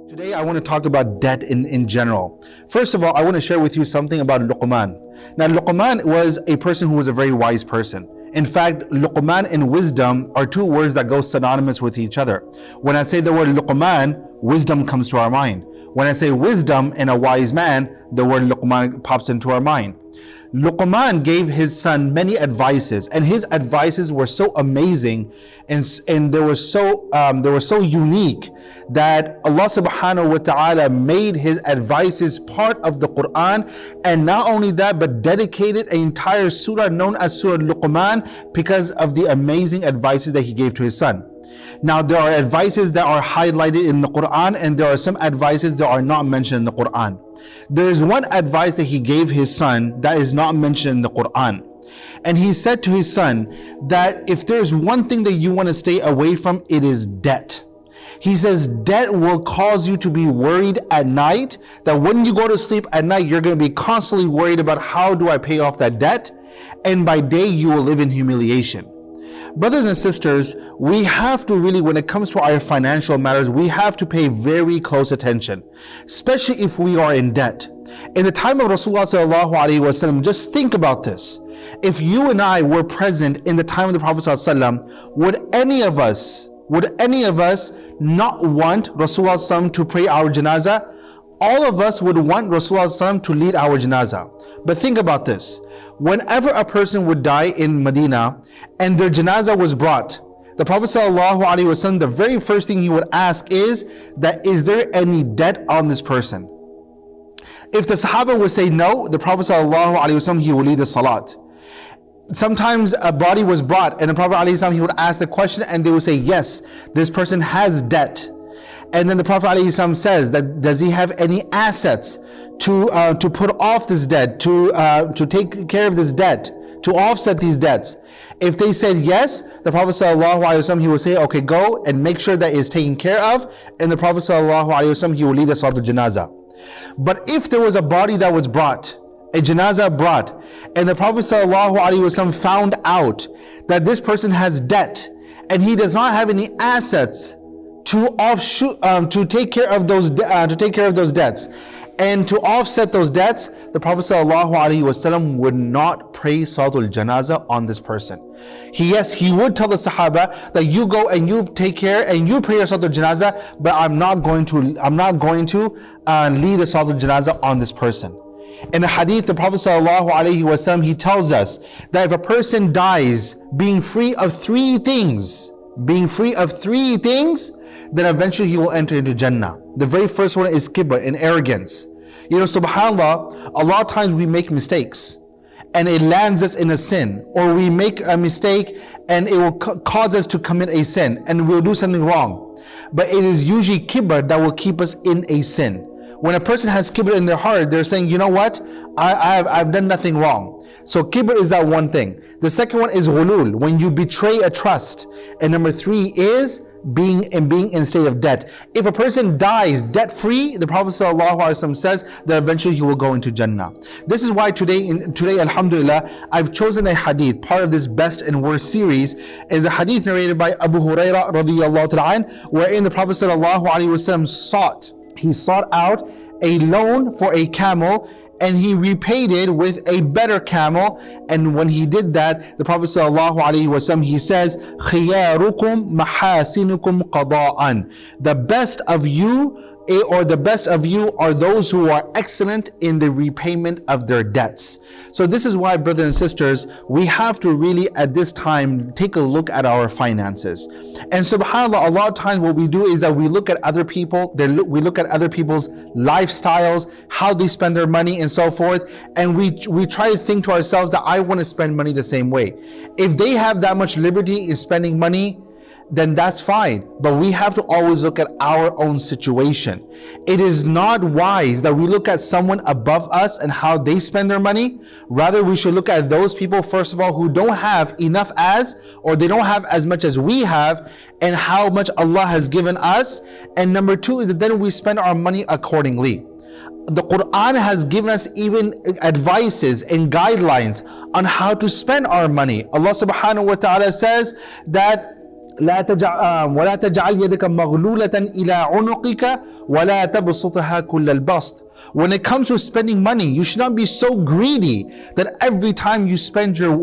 Today I want to talk about debt in general. First of all, I want to share with you something about Luqman. Now Luqman was a person who was a very wise person. In fact, Luqman and wisdom are two words that go synonymous with each other. When I say the word Luqman, wisdom comes to our mind. When I say wisdom and a wise man, the word Luqman pops into our mind. Luqman gave his son many advices, and his advices were so amazing and they were so unique that Allah subhanahu wa ta'ala made his advices part of the Qur'an, and not only that, but dedicated an entire surah known as Surah Luqman because of the amazing advices that he gave to his son. Now, there are advices that are highlighted in the Qur'an, and there are some advices that are not mentioned in the Qur'an. There is one advice that he gave his son that is not mentioned in the Qur'an. And he said to his son that if there's one thing that you want to stay away from, it is debt. He says debt will cause you to be worried at night, that when you go to sleep at night, you're going to be constantly worried about how do I pay off that debt, and by day you will live in humiliation. Brothers and sisters, we have to really, when it comes to our financial matters, we have to pay very close attention, especially if we are in debt. In the time of Rasulullah sallallahu alaihi wasallam, just think about this. If you and I were present in the time of the Prophet sallallahu alaihi wasallam, would any of us not want Rasulullah sallallahu alaihi wasallam to pray our janazah? All of us would want Rasulullah sallallahu alaihi wasallam to lead our janazah. But think about this. Whenever a person would die in Medina and their janazah was brought, the Prophet ﷺ, the very first thing he would ask is there any debt on this person? If the Sahaba would say no, the Prophet ﷺ, he would lead the salat. Sometimes a body was brought and the Prophet ﷺ, he would ask the question and they would say, yes, this person has debt. And then the Prophet ﷺ says that, does he have any assets to put off this debt, to take care of this debt, to offset these debts? If they said yes, the Prophet ﷺ, he would say, okay, go and make sure that is taken care of. And the Prophet ﷺ, he would lead the salat al-janazah. But if there was a body that was brought, a janazah brought, and the Prophet ﷺ found out that this person has debt and he does not have any assets to take care of those debts and to offset those debts, the Prophet ﷺ would not pray salat al-janazah on this person. He would tell the Sahaba that you go and you take care and you pray salat al-janazah, but I'm not going to lead the salat al-janazah on this person. In the hadith, the Prophet ﷺ, he tells us that if a person dies being free of three things, then eventually he will enter into Jannah. The very first one is kibr, and arrogance. You know, subhanAllah, a lot of times we make mistakes and it lands us in a sin, or we make a mistake and it will cause us to commit a sin and we'll do something wrong. But it is usually kibr that will keep us in a sin. When a person has kibr in their heart, they're saying, you know what, I've done nothing wrong. So kibr is that one thing. The second one is ghulul, when you betray a trust. And number three is being in state of debt. If a person dies debt free, the Prophet ﷺ says that eventually he will go into Jannah. This is why today alhamdulillah, I've chosen a hadith. Part of this best and worst series is a hadith narrated by Abu Hurairah radiyallahu ta'ala, wherein the Prophet ﷺ sought out a loan for a camel, and he repaid it with a better camel. And when he did that, the Prophet ﷺ, he says, خِيَارُكُمْ مَحَاسِنُكُمْ قَضَاءً. The best of you are those who are excellent in the repayment of their debts. So this is why, brothers and sisters, we have to really at this time take a look at our finances. And subhanAllah, a lot of times what we do is that we look at other people, we look at other people's lifestyles, how they spend their money and so forth, and we try to think to ourselves that I want to spend money the same way. If they have that much liberty in spending money, then that's fine. But we have to always look at our own situation. It is not wise that we look at someone above us and how they spend their money. Rather, we should look at those people, first of all, who don't have enough or they don't have as much as we have, and how much Allah has given us. And number two is that then we spend our money accordingly. The Qur'an has given us even advices and guidelines on how to spend our money. Allah subhanahu wa ta'ala says that ولا تجعل يدك مغلولة إلى عنقك ولا تبسطها كل البسط. When it comes to spending money, you should not be so greedy that every time you spend your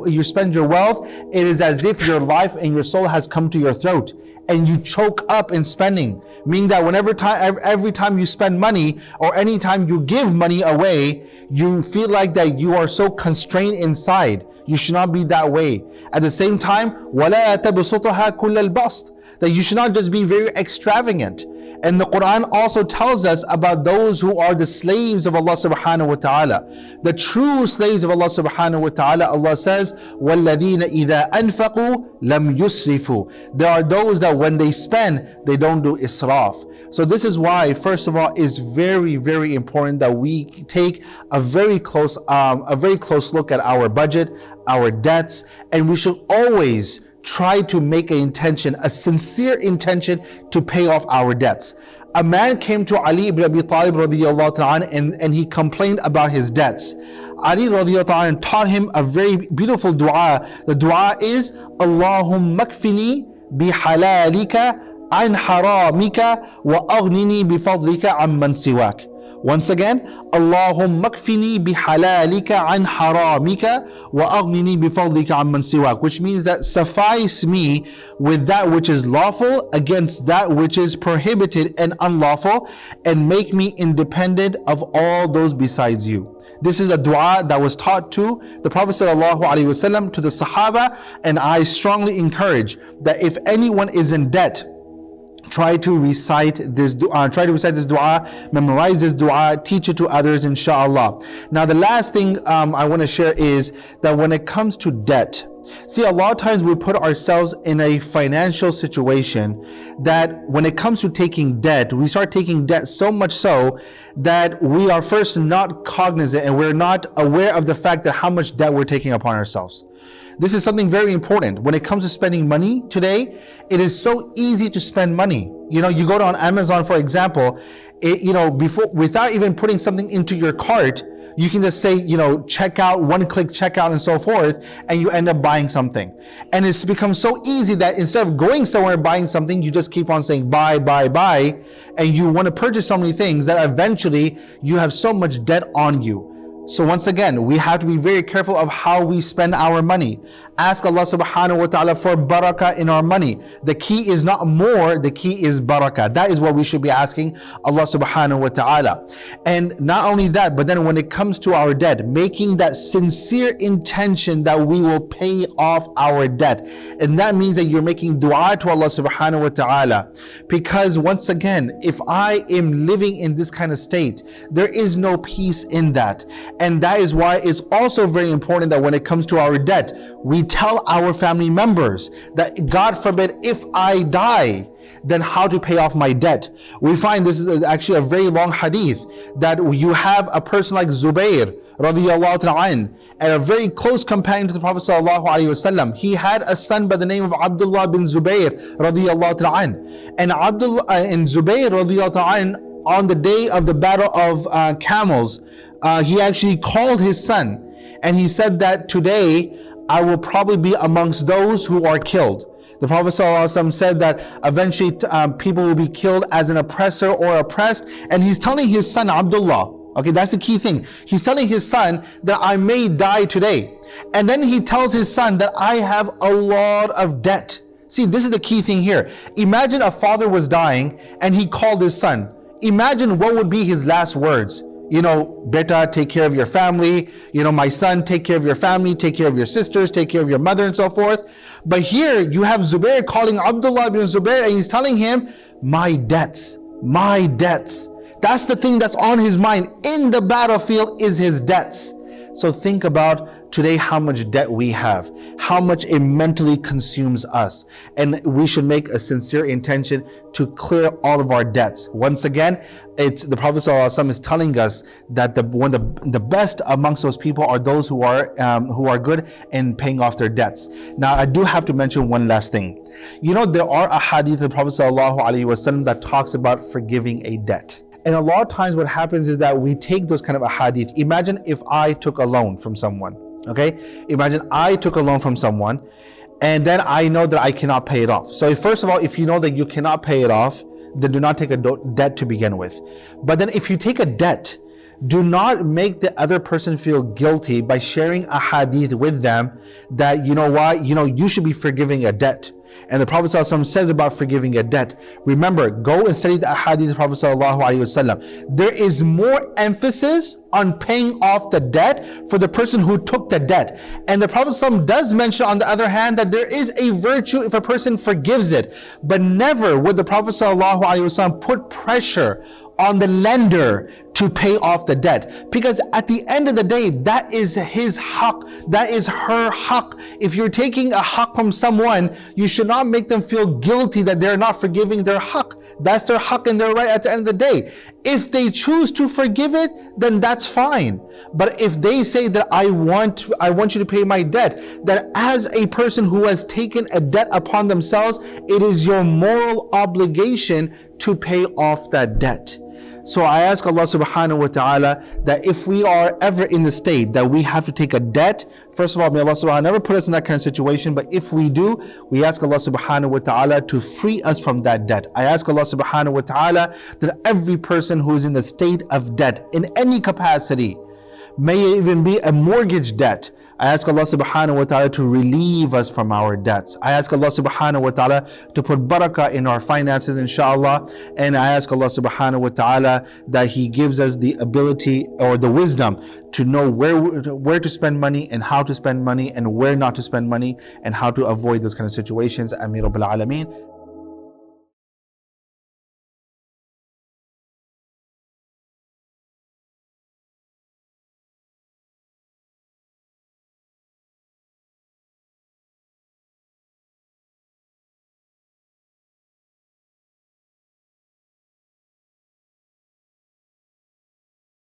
wealth, it is as if your life and your soul has come to your throat and you choke up in spending. Meaning that every time you spend money or anytime you give money away, you feel like that you are so constrained inside. You should not be that way. At the same time, وَلَا تَبْسُطُهَا كُلَّ الْبَسْطِ, that you should not just be very extravagant. And the Qur'an also tells us about those who are the slaves of Allah subhanahu wa ta'ala. The true slaves of Allah subhanahu wa ta'ala, Allah says, وَالَّذِينَ إِذَا أَنفَقُوا لَمْ يُسْرِفُوا. There are those that when they spend, they don't do israf. So this is why, first of all, it's very, very important that we take a very close look at our budget, our debts, and we should always try to make an intention, a sincere intention to pay off our debts. A man came to Ali ibn Abi Talib radiyallahu ta'ala and he complained about his debts. Ali radiyallahu ta'ala taught him a very beautiful dua. The dua is, Allahumma kfini bihalalika an haramika wa aghnini bifadlika amman siwak. Once again, Allahumma kfini bihalalika an haramika wa aghnini bifadlika amman siwak, which means that suffice me with that which is lawful against that which is prohibited and unlawful, and make me independent of all those besides you. This is a dua that was taught to the Prophet ﷺ, to the Sahaba, and I strongly encourage that if anyone is in debt, try to recite this dua, memorize this dua, teach it to others, inshallah. Now the last thing I want to share is that when it comes to debt, see, a lot of times we put ourselves in a financial situation that when it comes to taking debt, we start taking debt so much so that we are first not cognizant and we're not aware of the fact that how much debt we're taking upon ourselves. This is something very important. When it comes to spending money today, it is so easy to spend money. You know, you go on Amazon, for example, without even putting something into your cart, you can just say, check out, one-click checkout and so forth, and you end up buying something. And it's become so easy that instead of going somewhere and buying something, you just keep on saying buy, buy, buy, and you want to purchase so many things that eventually you have so much debt on you. So once again, we have to be very careful of how we spend our money. Ask Allah subhanahu wa ta'ala for barakah in our money. The key is not more, the key is barakah. That is what we should be asking Allah subhanahu wa ta'ala. And not only that, but then when it comes to our debt, making that sincere intention that we will pay off our debt. And that means that you're making dua to Allah subhanahu wa ta'ala. Because once again, if I am living in this kind of state, there is no peace in that. And that is why it's also very important that when it comes to our debt, we tell our family members that, God forbid, if I die, then how to pay off my debt. We find this is actually a very long hadith, that you have a person like Zubair radiyallahu ta'ala and a very close companion to the Prophet sallallahu alaihi wasallam. He had a son by the name of Abdullah bin Zubair radiyallahu ta'ala and Zubair radiyallahu ta'ala, on the day of the battle of Camels, he actually called his son and he said that today I will probably be amongst those who are killed. The Prophet ﷺ said that eventually people will be killed as an oppressor or oppressed, and he's telling his son Abdullah, okay, that's the key thing. He's telling his son that I may die today. And then he tells his son that I have a lot of debt. See, this is the key thing here. Imagine a father was dying and he called his son. Imagine what would be his last words. Beta, take care of your family. My son, take care of your family, take care of your sisters, take care of your mother, and so forth. But here you have Zubair calling Abdullah bin Zubair and he's telling him, my debts, my debts. That's the thing that's on his mind in the battlefield, is his debts. So think about today how much debt we have, how much it mentally consumes us. And we should make a sincere intention to clear all of our debts. Once again, the Prophet ﷺ is telling us that the best amongst those people are those who are good in paying off their debts. Now, I do have to mention one last thing. There are a hadith of the Prophet ﷺ that talks about forgiving a debt. And a lot of times what happens is that we take those kind of ahadith. Imagine if I took a loan from someone, okay? Imagine I took a loan from someone and then I know that I cannot pay it off. So first of all, if you know that you cannot pay it off, then do not take a debt to begin with. But then if you take a debt, do not make the other person feel guilty by sharing a hadith with them that, you know what, you should be forgiving a debt. And the Prophet ﷺ says about forgiving a debt. Remember, go and study the hadith of the Prophet ﷺ. There is more emphasis on paying off the debt for the person who took the debt. And the Prophet ﷺ does mention, on the other hand, that there is a virtue if a person forgives it. But never would the Prophet ﷺ put pressure on the lender to pay off the debt, because at the end of the day, that is his haqq, that is her haqq. If you're taking a haqq from someone, you should not make them feel guilty that they're not forgiving their haqq. That's their haqq and their right at the end of the day. If they choose to forgive it, then that's fine. But if they say that I want you to pay my debt, then as a person who has taken a debt upon themselves, it is your moral obligation to pay off that debt. So I ask Allah subhanahu wa ta'ala that if we are ever in the state that we have to take a debt, first of all, may Allah subhanahu wa ta'ala never put us in that kind of situation, but if we do, we ask Allah subhanahu wa ta'ala to free us from that debt. I ask Allah subhanahu wa ta'ala that every person who is in the state of debt in any capacity, may it even be a mortgage debt, I ask Allah subhanahu wa ta'ala to relieve us from our debts. I ask Allah subhanahu wa ta'ala to put barakah in our finances, inshallah. And I ask Allah subhanahu wa ta'ala that He gives us the ability or the wisdom to know where to spend money and how to spend money and where not to spend money and how to avoid those kind of situations. Ameen Rabbil Alameen.